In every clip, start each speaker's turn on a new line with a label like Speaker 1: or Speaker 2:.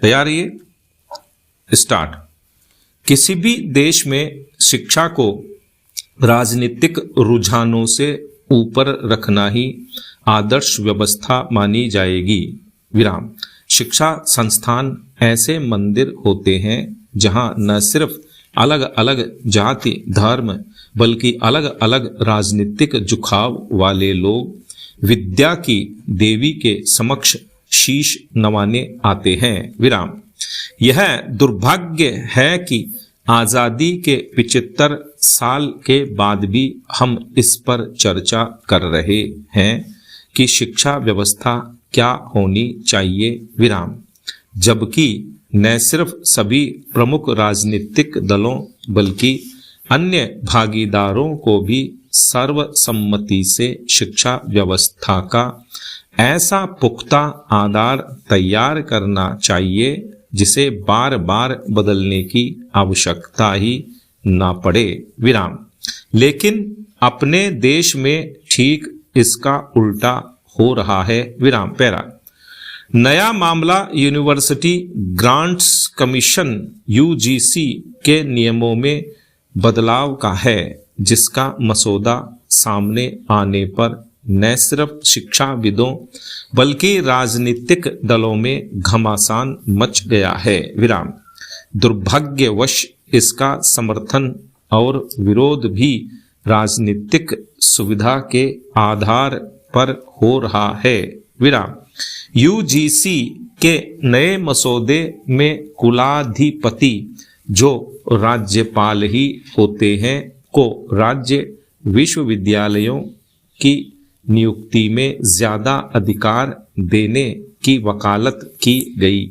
Speaker 1: तैयार है ये? स्टार्ट। किसी भी देश में शिक्षा को राजनीतिक रुझानों से ऊपर रखना ही आदर्श व्यवस्था मानी जाएगी। विराम। शिक्षा संस्थान ऐसे मंदिर होते हैं जहां न सिर्फ अलग अलग जाति धर्म बल्कि अलग अलग राजनीतिक झुकाव वाले लोग विद्या की देवी के समक्ष शीश नवाने आते हैं। विराम। यह दुर्भाग्य है कि आजादी के 75 साल के बाद भी हम इस पर चर्चा कर रहे हैं कि शिक्षा व्यवस्था क्या होनी चाहिए। विराम। जबकि न सिर्फ सभी प्रमुख राजनीतिक दलों बल्कि अन्य भागीदारों को भी सर्वसम्मति से शिक्षा व्यवस्था का ऐसा पुख्ता आधार तैयार करना चाहिए जिसे बार बार बदलने की आवश्यकता ही ना पड़े। विराम। लेकिन अपने देश में ठीक इसका उल्टा हो रहा है। विराम। पैरा। नया मामला यूनिवर्सिटी ग्रांट्स कमीशन यूजीसी के नियमों में बदलाव का है, जिसका मसौदा सामने आने पर न सिर्फ शिक्षाविदों बल्कि राजनीतिक दलों में घमासान मच गया है। विराम। दुर्भाग्यवश इसका समर्थन और विरोध भी राजनीतिक सुविधा के आधार पर हो रहा है। विराम। यूजीसी के नए मसौदे में कुलाधिपति, जो राज्यपाल ही होते हैं, को राज्य विश्वविद्यालयों की नियुक्ति में ज्यादा अधिकार देने की वकालत की गई।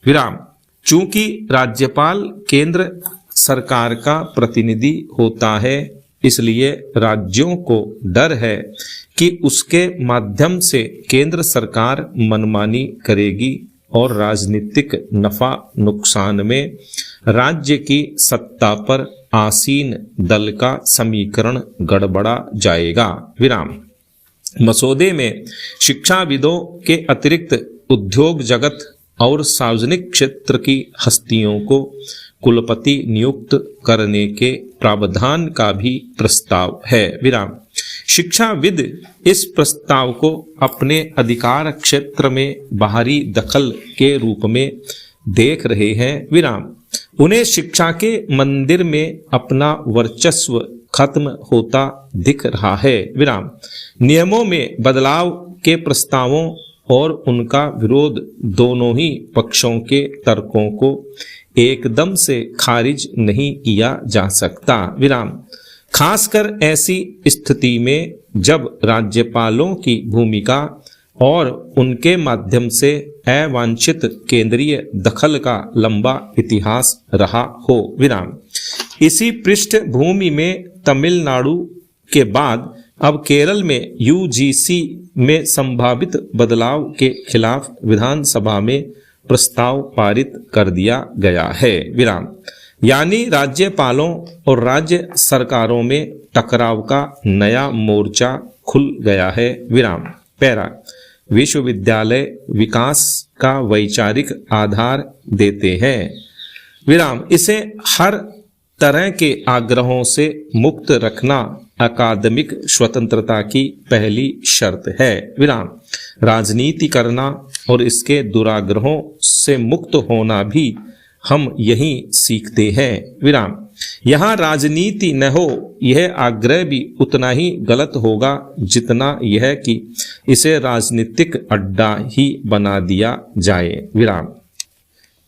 Speaker 1: विराम। चूंकि राज्यपाल केंद्र सरकार का प्रतिनिधि होता है, इसलिए राज्यों को डर है कि उसके माध्यम से केंद्र सरकार मनमानी करेगी और राजनीतिक नफा नुकसान में राज्य की सत्ता पर आसीन दल का समीकरण गड़बड़ा जाएगा। विराम। मसौदे में शिक्षाविदों के अतिरिक्त उद्योग जगत और सार्वजनिक क्षेत्र की हस्तियों को कुलपति नियुक्त करने के प्रावधान का भी प्रस्ताव है। विराम। शिक्षाविद इस प्रस्ताव को अपने अधिकार क्षेत्र में बाहरी दखल के रूप में देख रहे हैं। विराम। उन्हें शिक्षा के मंदिर में अपना वर्चस्व खत्म होता दिख रहा है। विराम। नियमों में बदलाव के प्रस्तावों और उनका विरोध दोनों ही पक्षों के तर्कों को एकदम से खारिज नहीं किया जा सकता। विराम। खासकर ऐसी स्थिति में जब राज्यपालों की भूमिका और उनके माध्यम से अवांछित केंद्रीय दखल का लंबा इतिहास रहा हो। विराम। इसी पृष्ठभूमि में तमिलनाडु के बाद अब केरल में यूजीसी में संभावित बदलाव के खिलाफ विधानसभा में प्रस्ताव पारित कर दिया गया है। विराम। यानी राज्यपालों और राज्य सरकारों में टकराव का नया मोर्चा खुल गया है। विराम। पैरा। विश्वविद्यालय विकास का वैचारिक आधार देते हैं। विराम। इसे हर तरह के आग्रहों से मुक्त रखना अकादमिक स्वतंत्रता की पहली शर्त है। विराम। राजनीति करना और इसके दुराग्रहों से मुक्त होना भी हम यही सीखते हैं। विराम। यहाँ राजनीति न हो, यह आग्रह भी उतना ही गलत होगा जितना यह कि इसे राजनीतिक अड्डा ही बना दिया जाए। विराम।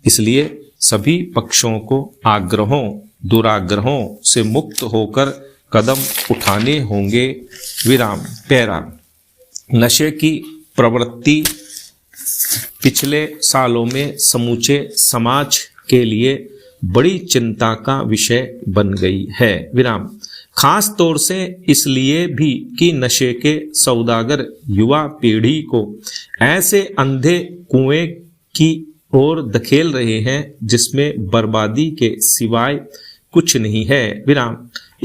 Speaker 1: इसलिए सभी पक्षों को आग्रहों दुराग्रहों से मुक्त होकर कदम उठाने होंगे। विराम। पैरा। नशे की प्रवृत्ति पिछले सालों में समूचे समाज के लिए बड़ी चिंता का विषय बन गई है। विराम। खास तौर से इसलिए भी कि नशे के सौदागर युवा पीढ़ी को ऐसे अंधे कुएं की ओर धकेल रहे हैं जिसमें बर्बादी के सिवाय कुछ नहीं है। विराम।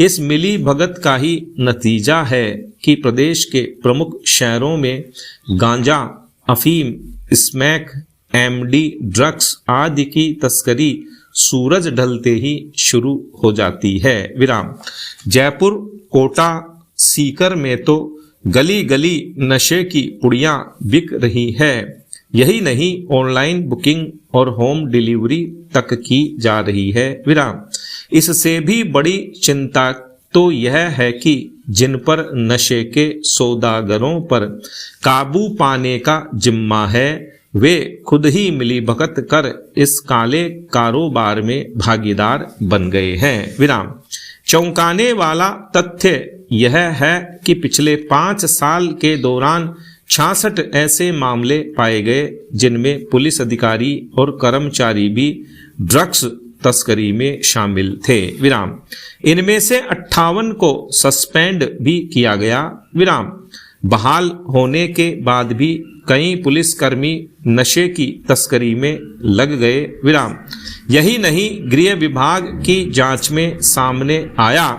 Speaker 1: इस मिली भगत का ही नतीजा है कि प्रदेश के प्रमुख शहरों में गांजा, अफीम, स्मैक एमडी, ड्रग्स आदि की तस्करी सूरज ढलते ही शुरू हो जाती है। विराम। जयपुर, कोटा, सीकर में तो गली गली नशे की पुड़ियां बिक रही है। यही नहीं, ऑनलाइन बुकिंग और होम डिलीवरी तक की जा रही है। विराम। इससे भी बड़ी चिंता तो यह है कि जिन पर नशे के सौदागरों पर काबू पाने का जिम्मा है, वे खुद ही मिलीभगत कर इस काले कारोबार में भागीदार बन गए हैं। विराम। चौंकाने वाला तथ्य यह है कि पिछले 5 साल के दौरान 66 ऐसे मामले पाए गए जिनमें पुलिस अधिकारी और कर्मचारी भी ड्रग्स तस्करी में शामिल थे। विराम। इनमें से 58 को सस्पेंड भी किया गया। विराम। बहाल होने के बाद भी कई पुलिसकर्मी नशे की तस्करी में लग गए। विराम। यही नहीं, गृह विभाग की जांच में सामने आया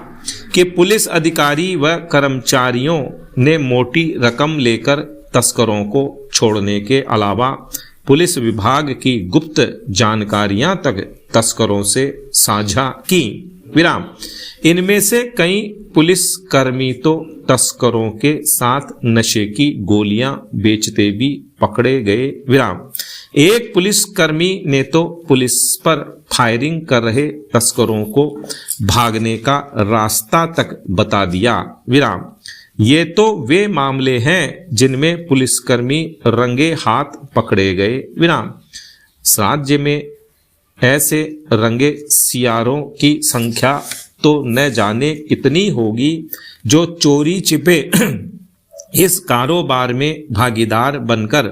Speaker 1: कि पुलिस अधिकारी व कर्मचारियों ने मोटी रकम लेकर तस्करों को छोड़ने के अलावा पुलिस विभाग की गुप्त जानकारियां तक तस्करों से साझा की। विराम। इनमें से कई पुलिसकर्मी तो तस्करों के साथ नशे की गोलियां बेचते भी पकड़े गए। विराम। एक पुलिसकर्मी ने तो पुलिस पर फायरिंग कर रहे तस्करों को भागने का रास्ता तक बता दिया। विराम। ये तो वे मामले हैं जिनमें पुलिसकर्मी रंगे हाथ पकड़े गए। विराम। राज्य में ऐसे रंगे सियारों की संख्या तो न जाने कितनी होगी जो चोरी छिपे इस कारोबार में भागीदार बनकर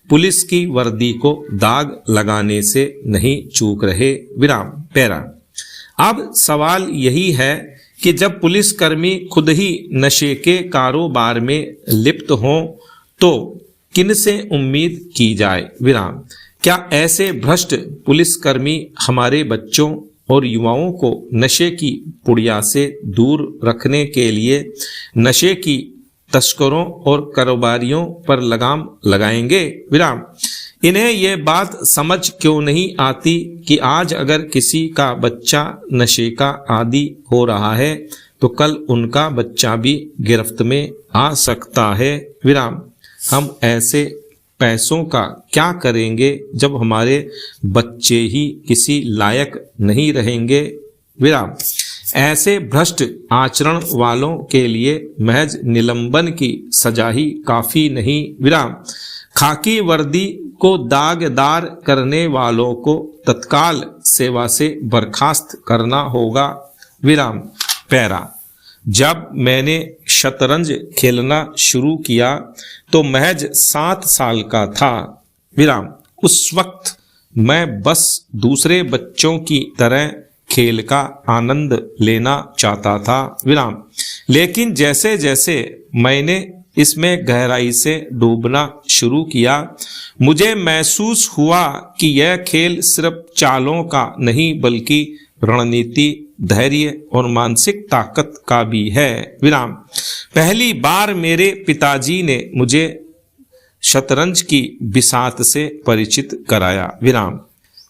Speaker 1: पुलिस की वर्दी को दाग लगाने से नहीं चूक रहे। विराम। पैरा। अब सवाल यही है कि जब पुलिसकर्मी खुद ही नशे के कारोबार में लिप्त हों तो किनसे उम्मीद की जाए। विराम। क्या ऐसे भ्रष्ट पुलिसकर्मी हमारे बच्चों और युवाओं को नशे की पुड़िया से दूर रखने के लिए नशे की तस्करों और कारोबारियों पर लगाम लगाएंगे? विराम। इन्हें ये बात समझ क्यों नहीं आती कि आज अगर किसी का बच्चा नशे का आदी हो रहा है तो कल उनका बच्चा भी गिरफ्त में आ सकता है। विराम। हम ऐसे पैसों का क्या करेंगे जब हमारे बच्चे ही किसी लायक नहीं रहेंगे? विराम। ऐसे भ्रष्ट आचरण वालों के लिए महज निलंबन की सजा ही काफी नहीं। विराम। खाकी वर्दी को दागदार करने वालों को तत्काल सेवा से बर्खास्त करना होगा। विराम। पैरा। जब मैंने शतरंज खेलना शुरू किया तो महज 7 साल का था। विराम। उस वक्त मैं बस दूसरे बच्चों की तरह खेल का आनंद लेना चाहता था। विराम। लेकिन जैसे जैसे मैंने इसमें गहराई से डूबना शुरू किया, मुझे महसूस हुआ कि यह खेल सिर्फ चालों का नहीं बल्कि रणनीति, धैर्य और मानसिक ताकत का भी है। विराम। पहली बार मेरे पिताजी ने मुझे शतरंज की बिसात से परिचित कराया। विराम।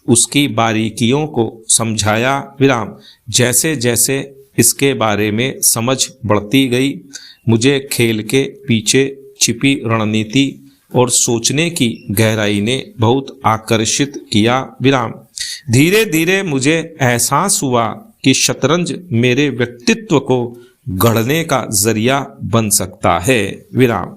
Speaker 1: उसकी बारीकियों को समझाया। विराम। जैसे जैसे इसके बारे में समझ बढ़ती गई, मुझे खेल के पीछे छिपी रणनीति और सोचने की गहराई ने बहुत आकर्षित किया। विराम। धीरे धीरे मुझे एहसास हुआ कि शतरंज मेरे व्यक्तित्व को गढ़ने का जरिया बन सकता है। विराम।